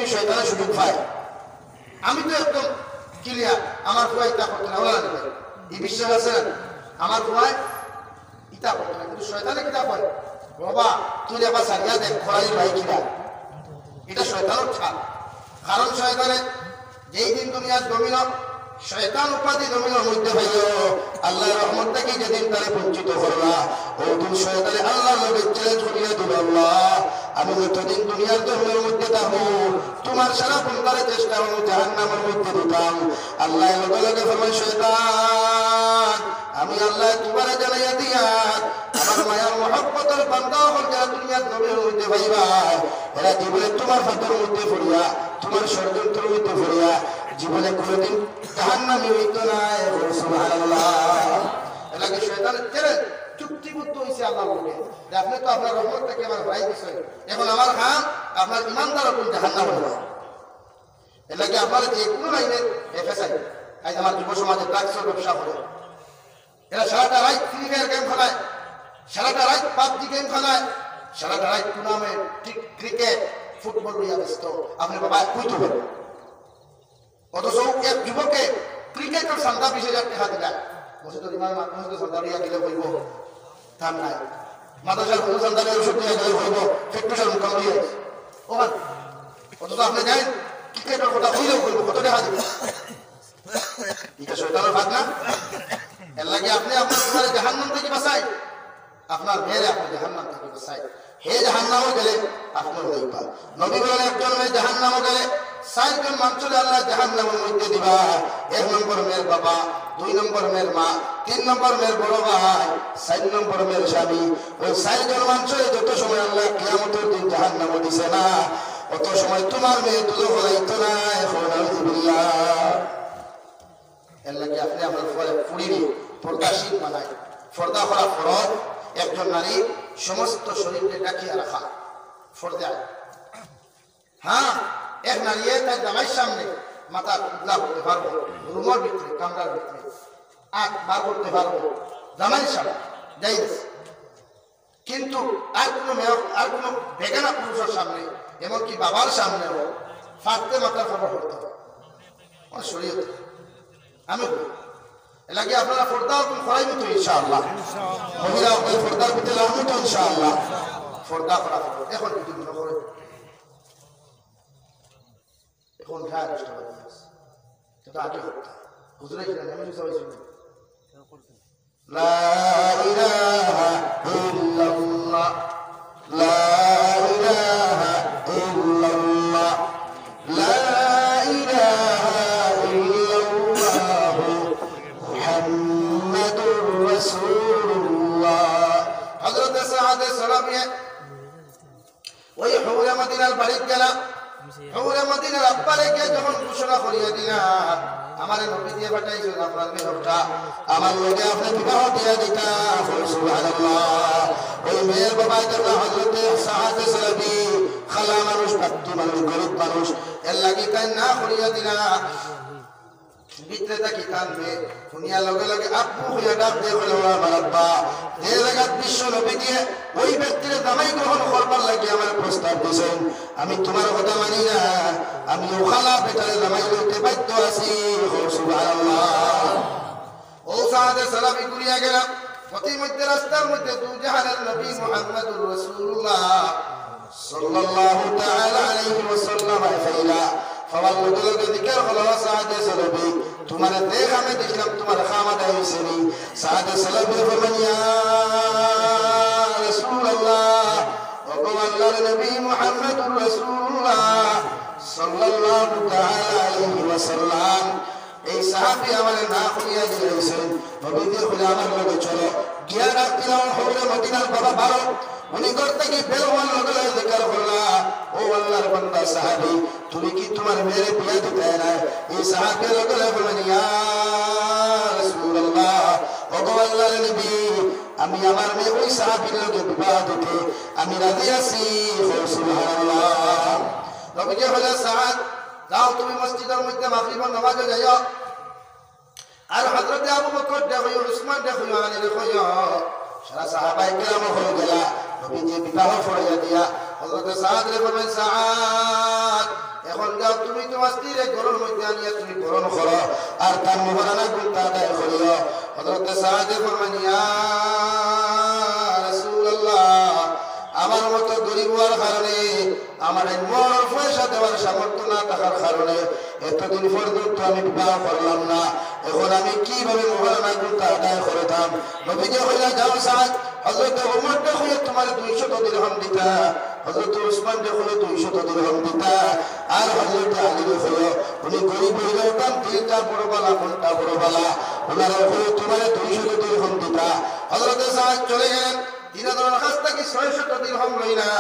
যদি শয়তানের সুযোগ পায়, আমি তো একদম ক্লিয়ার, আমার ফুয়া ইতা করতে না, ওলা নেবে এই বিশ্বাস আছে না, আমার ফুয়ায় ইতা করতে না, কিন্তু শয়তানে কিতা করে, বাবা তুই আবার সারিয়া দেখ খরাই ভাই কিনা, এটা শয়তানের ছাল। কারণ শয়তানে যেই দিন দুনিয়ার জমিন শয়তান উপাধি জমিনের মধ্যে হইল, আল্লাহর রহমত থেকে যেদিন তারা বঞ্চিত করলা, ওই দিন শয়তানে আল্লাহর নবীর চ্যালেঞ্জ করিয়া দিল, আল্লাহ আমি যতদিন দুনিয়ার জমিনের মধ্যে থাকবো তোমার সারা বন্দারে চেষ্টা করবো জাহান্নামের মধ্যে দিতাম। আল্লাহ লগে লগে ফরমায়, শয়তান আমি আল্লাহ তোমার জানাইয়া দিয়া আমার মায়ার মহব্বতের বান্দা হল যারা দুনিয়ার জমিনের মধ্যে পাইবা, এরা জীবনে তোমার ফাঁদের মধ্যে পড়িয়া, তোমার ষড়যন্ত্রের মধ্যে পড়িয়া জীবনে কোনোদিন জাহান্নামী হইতো না। সুবহানাল্লাহ। এলাকে শয়তানের চ্যালেঞ্জ চুক্তিবদ্ধ হয়েছে আল্লাহ বলে, আপনি তো আপনার রহমত থেকে আমার ভাই দিচ্ছেন, এখন আমার খান আপনার ইমানদার কোন জাহান্নাম হবে। এলাকে আপনার যে কোনো লাইনে এফএসআই, আজ আমার যুব সমাজে ড্রাগসের ব্যবসা করে, এরা সারাটা রাত ফ্রি ফায়ার গেম খেলায়, সারাটা রাত পাবজি গেম খেলায়, সারাটা রাত টুর্নামেন্ট ক্রিকেট ফুটবল লইয়া ব্যস্ত, আপনি বাবা কইতে পারেন। অথচ এক যুবকে ক্রিকেটের সান্দা 20,000 টাকা দিলাম, মসজিদের ইমাম মসজিদের সান্দা লইয়া দিলে হইব, তার নাই মাদ্রাসার কোনো সান্দা লইয়া ওষুধ লইয়া দিলে হইব, ফেক্টরির মুখাম লইয়া ওখান। অথচ আপনি জানেন ক্রিকেটের কথা হইলেও হইব, কত টাকা দিবে, এটা শয়তানের ভাগ না। এর লাগে আপনি আপনার জাহান্নাম থেকে বাঁচাই, আপনার মেয়েরে আপনি জাহান্নাম থেকে বাঁচাই। হে জাহান্নামও গেলে আপনার হইবা, নবী বলেন একজন মেয়ে জাহান্নামও গেলে 4 জন মানুষের আল্লাহ জাহান্নামের মধ্যে দিবা। 1 নম্বর মেয়ের বাবা, 2 নম্বর মেয়ের মা, 3 নম্বর মেয়ের বড় ভাই, 4 নম্বর মেয়ের স্বামী। ওই 4 জন মানুষের যত সময় আল্লাহ কিয়ামতের দিন জাহান্নামে দিছে না, অত সময় তোমার মেয়ে দুধ হলাইতো না। এখন আলহামদুলিল্লাহ। এর লাগে আপনি আপনার ফলে ফুড়িনি পর্দাশীল বানায়। পর্দা করা ফরজ, একজন নারী সমস্ত শরীরকে ডাকিয়ে রাখা ফরজায়। হ্যাঁ, এক নারী তার জামাইয়ের সামনে মাথা উদলা করতে পারবো, রুমের ভিতরে কামরার ভিতরে আখ বার করতে পারবো জামাইয়ের সামনে যাই, কিন্তু আর কোনো বেগানা পুরুষের সামনে, এমনকি বাবার সামনেও ফাটতে মাথার খবর করতে হবে শরীয়ত। আমি এলাকে আপনারা ফর্দা করাই তো ইনশাআল্লাহ, মহিলা ফর্দার ভিতরে আমি তো ইনশাআল্লাহ ফর্দা করা এখন যদি মনে করে এখন খায় চেষ্টা করে সেটা আগে করতে হুজুরে আমি সবাই শুনি লা ইলাহা ইল্লাল্লাহ, লা ইলাহা ইল্লাল্লাহ, লা ইলাহা ইল্লাল্লাহ মুহাম্মাদুর রাসূলুল্লাহ। হযরত সাদ সালামী ওই হুরে মদিনার বাড়ি গেলা, হুরে মদিনার আব্বারে কে যখন ঘোষণা করিয়া দিলা আমার নবী দিয়ে পাঠাইছেন আপনার মেয়েটা আমার লগে আপনি বিবাহ দিয়া দিতা। সুবহানাল্লাহ। ওই মেয়ের বাবা জন্য হযরত সাদ সালামী খালা মানুষ, ভক্ত মানুষ, গরিব মানুষ, এর লাগি তাই না করিয়া দিলা। ভিতরে থাকি কানবে দুনিয়া লগে লগে আব্বু হইয়া ডাক দিয়ে বলে আমার আব্বা এই জায়গা বিশ্ব নবী দিয়ে ওই ব্যক্তির জামাই গ্রহণ করবার লাগে আমার প্রস্তাব দিয়েছেন, আমি তোমার কথা মানি না, আমি ওখালা বেটারে জামাই লইতে বাধ্য আছি। সুবহানাল্লাহ। ও সাদ সালামী ঘুরিয়া গেলাম, প্রতিমধ্যে রাস্তার মধ্যে দু জাহানের নবী মুহাম্মদুর রাসূলুল্লাহ সাল্লাল্লাহু তাআলা আলাইহি ওয়াসাল্লাম আইলা সবার লোকে লোকে দিকের হলো সাহায্য সালাবি তোমার দেখ আমি দেখলাম তোমার খামাত হইছেনি। সাহায্য সালাবি ফরমান ইয়া রাসূলুল্লাহ, ওগো আল্লাহর নবী মুহাম্মদুর রাসূলুল্লাহ সাল্লাল্লাহু তাআলা আলাইহি ওয়াসাল্লাম এই সাহাবী আমার না করিয়া দিয়েছেন, নবী দিয়ে বলে আমার লগে চলো গিয়া ডাক দিলাম হযরত মদিনার বাবা ভালো উনি করতে কি বেলওয়ান লগে জিকির করলা। ও আল্লাহর বান্দা সাহাবী তুমি কি তোমার মেয়ের বিয়ে দিতে না? এই সাহাবী লগে বলেন ইয়া রাসূলুল্লাহ, ওগো আল্লাহর নবী আমি আমার মেয়ে ওই সাহাবীর লগে বিবাহ দিতে আমি রাজি আছি। সুবহানাল্লাহ। নবী কে বলে সাদ যাও তুমি মসজিদের মধ্যে মাগরিবের নামাজে যাও, আর হযরত আবু বকর দেখো, উসমান দেখো, আলী দেখো, সারা সাহাবায়ে কেরাম হয়ে গেলা। নবী যে বিবাহ পড়াইয়া দিয়া হযরত সাদ রে বলেন সাদ এখন মসজিদে গরুর মধ্যে আনিয়া তুমি গ্রহণ করো আর তার মোহরানা গুণটা আদায় করিও। হযরত সাদে ফরমান ইয়া রাসূলুল্লাহ, আমার মতো গরিব হওয়ার কারণে, আমার মন পয়সা দেওয়ার সামর্থ্য না থাকার কারণে এতদিন পর্যন্ত আমি বিবাহ করলাম না। এখন আমি কিভাবে মোহরানা গুণটা আদায় করতাম? নবীজি কইলা যাও সাদ, হযরত ওমর দেখো তোমার 200 দিরহাম দিতা, হযরত উসমান দেখো 200 দিরহাম দিতা, আর হযরত আলী দেখো উনি গরিব হইলেও তার দিলটা বড় বালা, মনটা বড় বালা, ওনারা তোমার 200 দিরহাম দিতা। হযরত সাদ চলে গেলেন। দিনাদার কাছ থেকে 600 দিরহাম লইলা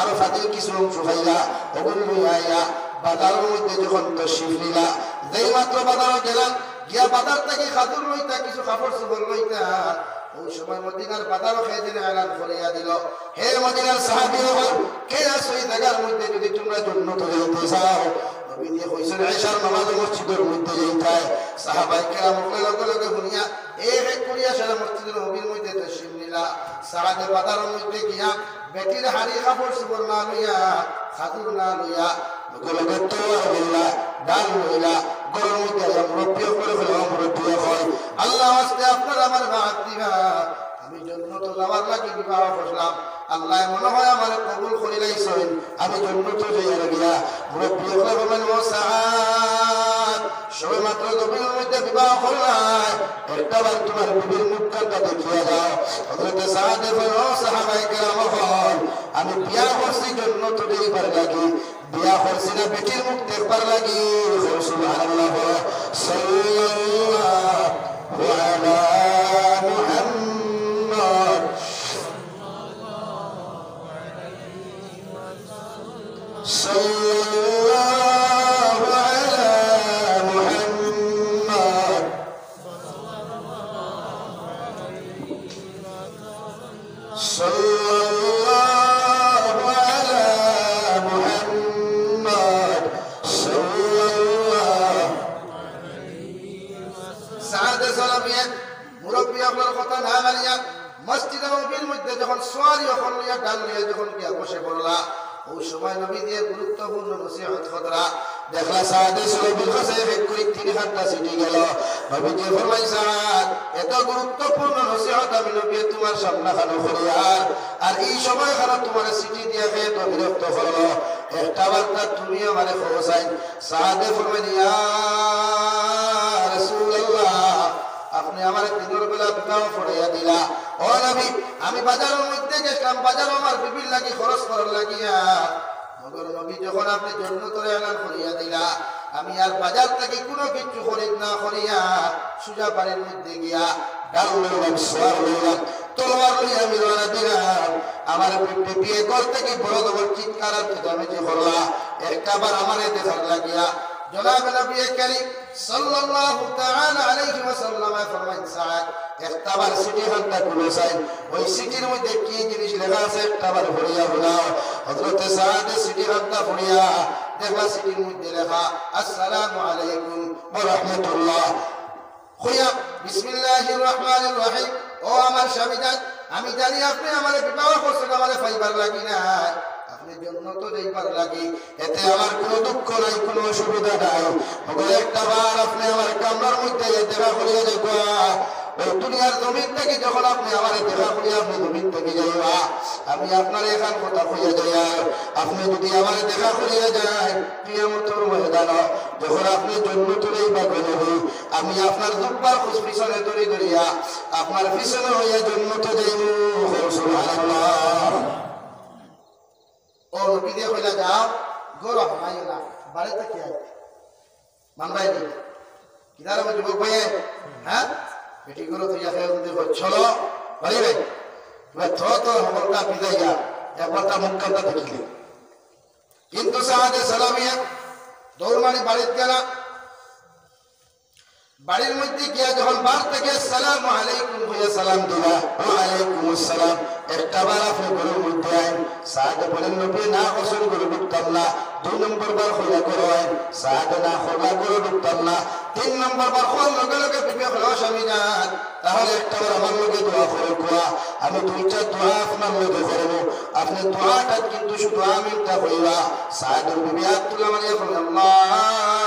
আর ফাদিল কিছু অংশ পাইলা, ওগুলো লইয়া বাজারের মধ্যে যখন তশরিফ নিলা, যেই মাত্র বাজারে গেলাম, গিয়া বাজার থেকে খাদুর লইতা, কিছু কাপড় চোপড় লইতা, ওই সময় মদিনার বাজারও খেয়ে এলান করিয়া দিল, হে মদিনার সাহাবী হল, কে আছো এই জায়গার মধ্যে যদি তোমরা জান্নাত যাইতে চাও? নবী দিয়ে কইছেন ঈশার নামাজ মসজিদের মধ্যে যাইতায়। সাহাবায়ে কেরাম লগে লগে শুনিয়া এক করিয়া সারা মসজিদের নবীর মধ্যে তশরিফ নিলা। সাহাবে বাজারের মধ্যে গিয়া বেটির হাড়ি কাপড় চোপড় না লইয়া, খাদুর না লইয়া, লগে লগে তোয়ার লইলা, ডাল লইলা, গরুর মধ্যে মুরব্বী করে ফেলো, মুরব্বী হয় আল্লাহ আস্তে আপনার আমার ভাগ দিবা, আমি জান্নাত যাওয়ার লাগি বিবাহ করলাম, আল্লাহ মনে হয় আমার কবুল করে লাইছেন, আমি জান্নাত যাইয়া গিয়া। মুরব্বী হলে বলেন ও সাদ, সবে মাত্র নবীর মধ্যে বিবাহ করলাই, একটাবার তোমার বিবির মুখখানটা দেখিয়া যাও। হযরত সাদ বলেন ও সাহাবায়ে কেরাম হল, আমি বিয়া করছি জান্নাত যাইবার লাগি, বিয়া করছি না বেটির মুখ দেখবার লাগি। সুবহানাল্লাহ, সাল্লাল্লাহু আলা মুহাম্মদ, সাল্লাল্লাহু আলা মুহাম্মদ, সাল্লাল্লাহু আলা মুহাম্মদ, সাল্লাল্লাহু। সাদে সালামিয়া মুরব্বী আপনার কথা না মানিয়া মসজিদে নবীর মধ্যে যখন সোয়ারি হল লইয়া ডাল লইয়া যখন গিয়া বসে পড়লা, ওই সময় নবী দিয়ে গুরুত্বপূর্ণ নসিহত করা দেখলা। সাদে নবীর কাছে এক করে 3 ঘন্টা সিটি গেল। নবী দিয়ে ফরমাই সাদ, এত গুরুত্বপূর্ণ নসিহত আমি নবী তোমার সামনে খানো করি, আর এই সময় খানো তোমার সিটি দিয়ে খেয়ে তো বিরক্ত করলো, একটা বার্তা তুমি আমারে পৌঁছাই। সাদে ফরমাই ইয়া রাসূলুল্লাহ, আপনি আমার দিনের বেলা বিবাহ পড়াইয়া দিলা। ও নবী, আমি বাজারের মধ্যে গেছিলাম, বাজার আমার বিবির লাগি খরচ করার লাগিয়া, মগর নবী যখন আপনি জান্নাতের এলান করিয়া দিলা, আমি আর বাজার থেকে কোনো কিছু খরিদ না করিয়া সুজা বাড়ির মধ্যে গিয়া ডাল লইলাম, সোয়ার লইলাম, তলোয়ার লইয়া আমি রওনা দিলাম। আমার বিবি বিয়ে করতে কি বড় বড় চিৎকার আর চেঁচামেচি করলা, একটাবার আমারে দেখার লাগিয়া জনাব নবী করিম সাল্লাল্লাহু তাআলা আলাইহি ওয়াসাল্লাম ফরমাইন সাদ, একটাবার সিটি ঘন্টা খুলে চাই, ওই সিটির মধ্যে কি জিনিস লেখা আছে একটাবার পড়িয়া শোনাও। হযরত সাদ সিটি ঘন্টা পড়িয়া দেখলা সিটির মধ্যে লেখা আসসালামু আলাইকুম ওয়া রাহমাতুল্লাহ। কইয়া বিসমিল্লাহির রহমানির রহিম, ও আমার স্বামীজান, আমি জানি আপনি আমারে বিবাহ করছেন আমারে পাইবার লাগি না, আপনি জান্নাত যাইবার লাগি, এতে আমার কোনো দুঃখ নাই, কোনো অসুবিধা নাই। মগর একটাবার আপনি আমার কামরার মধ্যে দেখা করিয়া দেখবা, ওই দুনিয়ার জমিন থেকে যখন আপনি আমার দেখা করিয়া আপনি জমিন থেকে যাইবা, আমি আপনার এখান কথা কইয়া যাই, আপনি যদি আমার দেখা করিয়া যায় কিয়ামতের ময়দান যখন আপনি জান্নাত যাইবা গেলে, আমি আপনার দুঃখবার খুশ পিছনে ধরে ধরিয়া আপনার পিছনে হইয়া জান্নাত যাইব। সুবহানাল্লাহ। ও নবী দিয়ে কইলা যাও, গরো হামাইও না, বাড়িতে কি আই মানবাই নেই কিদার যুবক ভাই, হ্যাঁ বেটি গরো তুই দেখো চলো বাড়ি ভাই, থো তো হবলটা পিদাইয়া একবারটা মুখটা দেখিলে। কিন্তু সাহাদে সালামিয়া দৌড় মারি বাড়িতে গেলা, বাড়ির মধ্যে গিয়া যখন বার থেকে আসসালামু আলাইকুম কইয়া সালাম দিলা, ওয়া আলাইকুম আসসালাম, একটাবার আপনি ঘরের মধ্যে আইন। সাহাদে বলেন নবী না কসম করে ঢুকতাম না, 2 নম্বর বার খোলা করো আইন। সাহাদে না খোলা করে ঢুকতাম না, 3 নম্বর বার খোল লগে লগে বিবে হলো স্বামী যান, তাহলে একটাবার আমার লগে দোয়া করে কোয়া, আমি 2টা দোয়া আপনার লগে করব, আপনি দোয়াটা কিন্তু শুধু আমিনটা কইবা। সাহাদের বিবি আব্দুল্লাহ মারিয়া বলেন আল্লাহ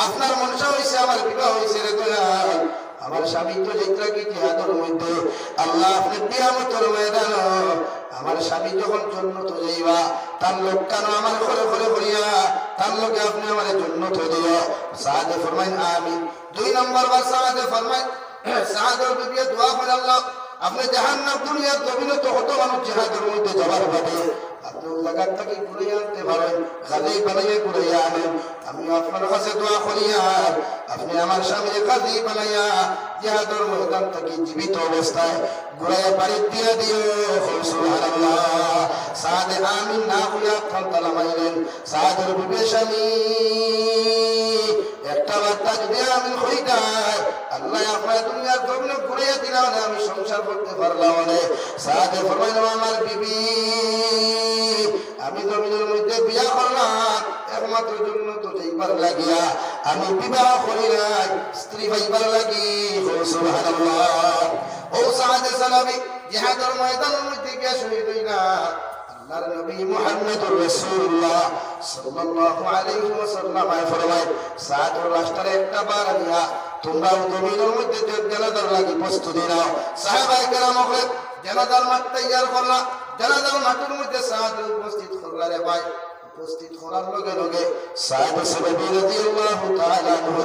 আপনার মনসা হইছে আমার বিবাহ হইছে রে দয়াল আমার স্বামী তো যেটা কি জিহাদের মধ্যে আল্লাহ আপনি কিয়ামতের ময়দান আমার স্বামী যখন জান্নাত যাইবা তার লোক কেন আমার ঘরে ঘরে করিয়া তার লোকে আপনি আমার জান্নাত দিও সাদে ফরমাইন আমিন দুই নম্বর বার সাদে ফরমাইন সাদের বিবি দোয়া করে আল্লাহ আপনি জাহান্নাম দুনিয়ার জমিনে তো কত মানুষ জিহাদের মধ্যে যাবার বাদে আপনি লাগাতাকি ঘুরে আনতে পারেন খালি বানাইয়ে ঘুরে আনেন আমি আপনার কাছে দোয়া করি আপনি আমার সামনে খালি বানাইয়া জিহাদের ময়দান থেকে জীবিত অবস্থায় ঘুরে বাড়ি দিয়ে দিও সুবহানাল্লাহ সাদে আমিন না হইয়া তালা মাইলেন সাদের বিবি স্বামী একটা বার্তা যদি আমিন হইতাই আল্লাহ আপনার দুনিয়ার জমিনে ঘুরে দিলাম আমি সংসার করতে পারলাম না সাদে ফরমাইলাম আমার বিবি আমি জমিনের মধ্যে বিয়া করলাম একমাত্র জন্য তো যাইবার লাগিয়া আমি বিবাহ করি নাই স্ত্রী পাইবার লাগি সুবহানাল্লাহ ও সাদে সালামি জিহাদের ময়দানের মধ্যে গিয়া শহীদ হইলা আল্লাহর নবী মুহাম্মদুর রাসূলুল্লাহ সাল্লাল্লাহু আলাইহি ওয়াসাল্লাম ফরমায় সাদর রাষ্ট্রে একটা বার নিয়া তোমরা জমিনের মধ্যে জানাজার লাগি প্রস্তুতি নাও সাহাবায়ে কেরাম বলেন জানাজার মাঠ তৈয়ার করলা জানাজার মাঠের মধ্যে সাদ উপস্থিত করলা রে ভাই উপস্থিত করার লগে লগে সাদ সাহাবী রাদিয়াল্লাহু তাআলা আনহু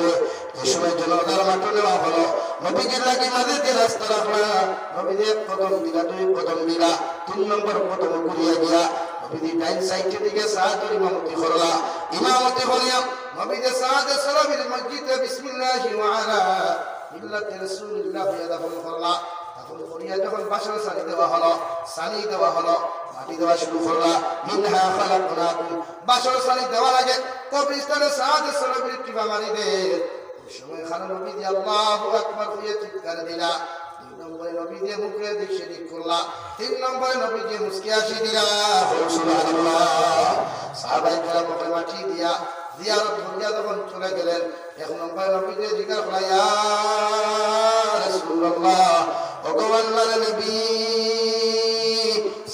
এই সময় জানাজার মাঠে নেওয়া হলো নবীজির লাগি মাঝে যে রাস্তা রাখলা নবীজি এক কদম দিলা দুই কদম দিলা তিন নম্বর কদম ঘুরিয়া গিয়া নবীজি ডাইন সাইডের দিকে সাদের ইমামতি করলা ইমামতি করিয়া নবীজি সাদ সালামের মসজিদে বিসমিল্লাহি ওয়া আলা মিল্লাতি রাসূলিল্লাহ ইয়াদাফল করলা তখন করিয়া যখন বাসর সানি দেওয়া হলো মাটি দেওয়া শুরু করলা মিনহা খালাকনাকুম বাসর সানি দেওয়া লাগে কবরস্থানে সাদ সালামের টিপা মারি দে ওই সময় খানা নবীজি আল্লাহু আকবার কইয়া চিৎকার দিলা দুই নম্বরে নবীজি মুখে দিক শরীক করলা তিন নম্বরে নবীজি মুস্কি হাসি দিলা সুবহানাল্লাহ সাহাবায়ে কেরাম মাটি দিয়া জিয়ারত করিয়া যখন চলে গেলেন এক নম্বরে নবীজি জিজ্ঞাসা করলা ইয়া রাসূলুল্লাহ ভগবানের নবী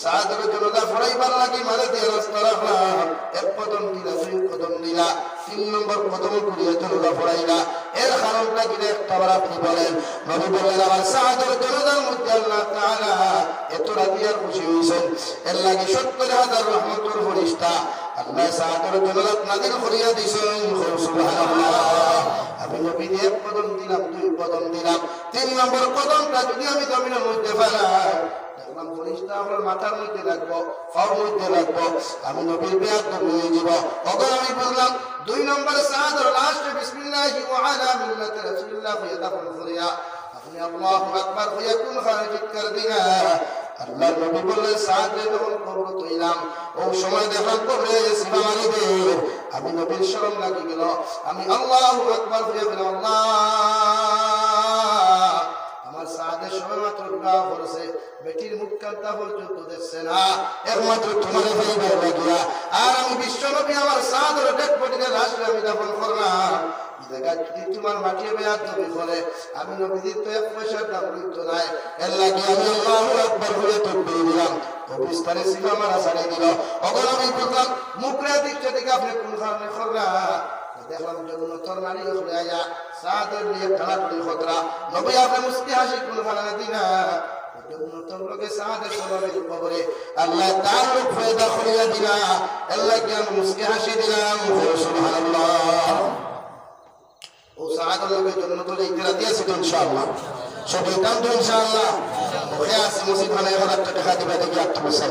সাদর জনতা ফরাইবার লাগি মারে দিয়ে রাস্তা রাখলাম এক কদম দিলা দুই কদম দিলা তিন নম্বর কদম করিয়া জনতা ফরাইলা এর কারণটা কি একটা বার আপনি বলেন নবী বললেন আমার সাদর জনতার মধ্যে আল্লাহ তাআলা এত রাদিয়ার খুশি হইছেন এর লাগি ৭০,০০০ রহমতের ফেরেশতা আল্লাহ সাদর জনতা নাযিল করিয়া দিছেন সুবহানাল্লাহ আমি নবী এক কদম দিলাম দুই কদম দিলাম তিন নম্বর কদমটা যদি আমি জমিনের মধ্যে ফেলাই দেখলাম ফেরেশতা আমার মাথার মধ্যে রাখবো পায়ের মধ্যে রাখবো আমি নবীর বিয়াত নিয়ে যাব ওগো আমি বললাম দুই নম্বর সাদর লাস্ট বিসমিল্লাহি ওয়া আলা মিল্লাতি রাসূলিল্লাহ ইয়াদাফল করিয়া আপনি আল্লাহু আকবার কইয়া কোন খারিজ কর দিনা আল্লাহর নবী বললেন সাদরে যখন কবর তৈলাম ওই সময় দেখলাম কবরে সিবা মারি দে আমি নবীর শরম লাগি গেল আমি আল্লাহু আকবার কইয়া বললাম আল্লাহ আমার সাদের সময় মাত্র বিবাহ করেছে বেটির মুখ কান্তা পর্যন্ত দেখছে না একমাত্র তোমার ভাইবার লাগিয়া আর আমি বিশ্ব নবী আমার সাদর ডেড বডিতে লাশটা আমি দাফন করলাম জায়গা যদি তোমার মাটি বেয়াত নবী করে আমি নবীজির তো এক পয়সার দাম লইতো নাই এর লাগি আমি আল্লাহু আকবার বলে তাকবীর দিলাম কবরস্থানে সিবা মারা ছাড়িয়ে দিল ওগো আমি বললাম মুখরা দিকটা থেকে আপনি কোন কারণে করলা দেখলাম জন্নতর নারী হয়ে আয়া সাদের নিয়ে ঢালা ঢুলি খতরা নবী আপনি মুস্কি হাসি কোন কারণে দিনা জন্নতর লোকে সাদের সবাবের কবরে আল্লাহ তার লোক ফায়দা করিয়া দিলা আল্লাহ কি আমি মুস্কি হাসি দিলাম সুবহানাল্লাহ ও সাদের লোকের জন্য তো যাইতে রাতি আছে তো ইনশাআল্লাহ সবাই কাম তো ইনশাআল্লাহ ওকে আসি মুসিদ মানে 1000 টাকা দিবে দেখি 8 বছর